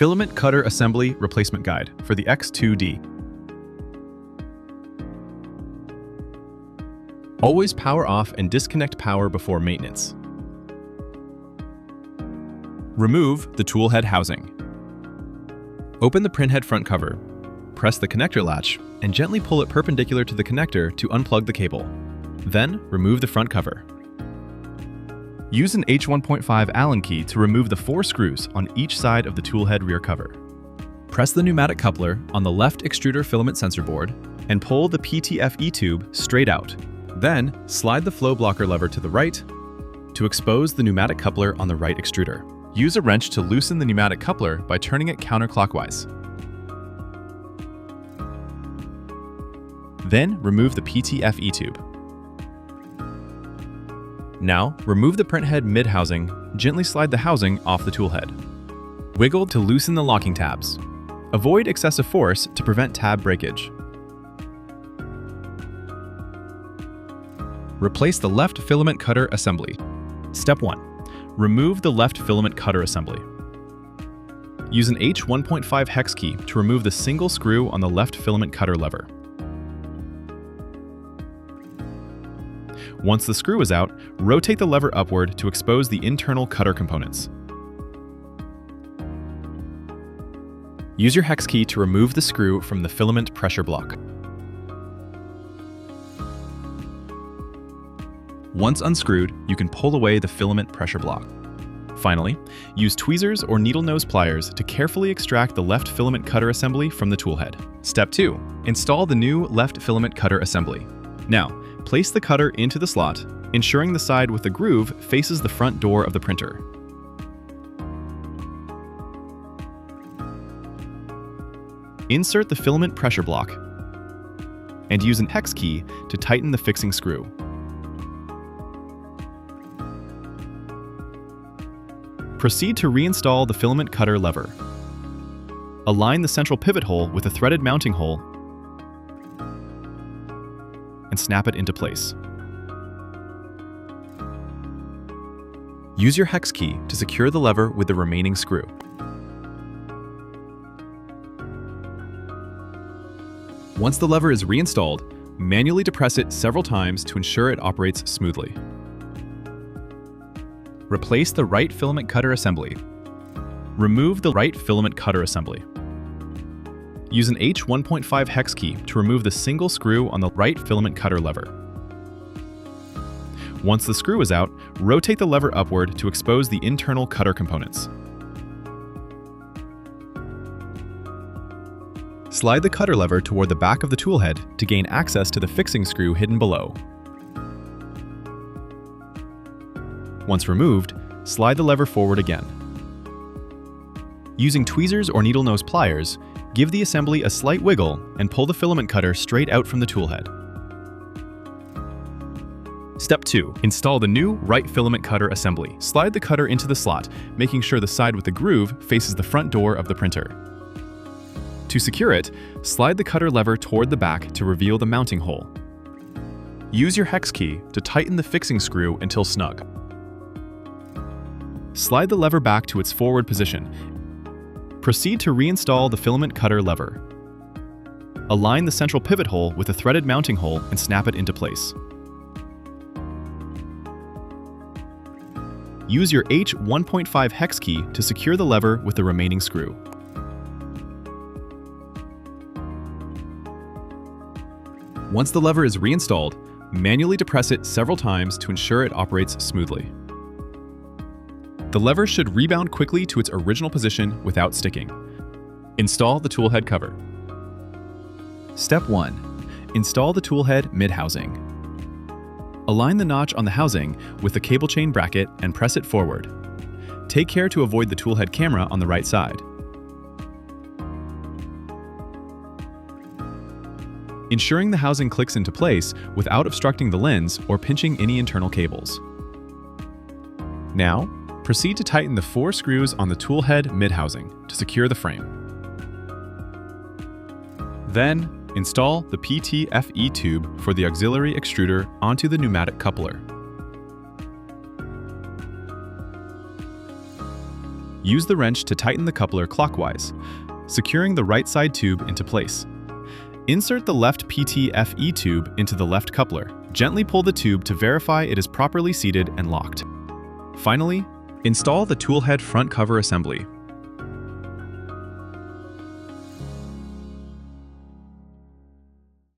Filament Cutter Assembly Replacement Guide for the X2D. Always power off and disconnect power before maintenance. Remove the tool head housing. Open the printhead front cover, press the connector latch, and gently pull it perpendicular to the connector to unplug the cable. Then, remove the front cover. Use an H1.5 Allen key to remove the 4 screws on each side of the toolhead rear cover. Press the pneumatic coupler on the left extruder filament sensor board and pull the PTFE tube straight out. Then, slide the flow blocker lever to the right to expose the pneumatic coupler on the right extruder. Use a wrench to loosen the pneumatic coupler by turning it counterclockwise. Then, remove the PTFE tube. Now, remove the printhead mid-housing, gently slide the housing off the toolhead. Wiggle to loosen the locking tabs. Avoid excessive force to prevent tab breakage. Replace the left filament cutter assembly. Step 1. Remove the left filament cutter assembly. Use an H1.5 hex key to remove the single screw on the left filament cutter lever. Once the screw is out, rotate the lever upward to expose the internal cutter components. Use your hex key to remove the screw from the filament pressure block. Once unscrewed, you can pull away the filament pressure block. Finally, use tweezers or needle nose pliers to carefully extract the left filament cutter assembly from the toolhead. Step 2. Install the new left filament cutter assembly. Now, place the cutter into the slot, ensuring the side with the groove faces the front door of the printer. Insert the filament pressure block and use an hex key to tighten the fixing screw. Proceed to reinstall the filament cutter lever. Align the central pivot hole with a threaded mounting hole and snap it into place. Use your hex key to secure the lever with the remaining screw. Once the lever is reinstalled, manually depress it several times to ensure it operates smoothly. Replace the right filament cutter assembly. Remove the right filament cutter assembly. Use an H1.5 hex key to remove the single screw on the right filament cutter lever. Once the screw is out, rotate the lever upward to expose the internal cutter components. Slide the cutter lever toward the back of the toolhead to gain access to the fixing screw hidden below. Once removed, slide the lever forward again. Using tweezers or needle nose pliers, give the assembly a slight wiggle and pull the filament cutter straight out from the toolhead. Step 2. Install the new right filament cutter assembly. Slide the cutter into the slot, making sure the side with the groove faces the front door of the printer. To secure it, slide the cutter lever toward the back to reveal the mounting hole. Use your hex key to tighten the fixing screw until snug. Slide the lever back to its forward position. Proceed to reinstall the filament cutter lever. Align the central pivot hole with a threaded mounting hole and snap it into place. Use your H1.5 hex key to secure the lever with the remaining screw. Once the lever is reinstalled, manually depress it several times to ensure it operates smoothly. The lever should rebound quickly to its original position without sticking. Install the toolhead cover. Step 1. Install the toolhead mid-housing. Align the notch on the housing with the cable chain bracket and press it forward. Take care to avoid the toolhead camera on the right side. Ensuring the housing clicks into place without obstructing the lens or pinching any internal cables. Now, proceed to tighten the 4 screws on the toolhead mid-housing to secure the frame. Then, install the PTFE tube for the auxiliary extruder onto the pneumatic coupler. Use the wrench to tighten the coupler clockwise, securing the right side tube into place. Insert the left PTFE tube into the left coupler. Gently pull the tube to verify it is properly seated and locked. Finally, install the toolhead front cover assembly.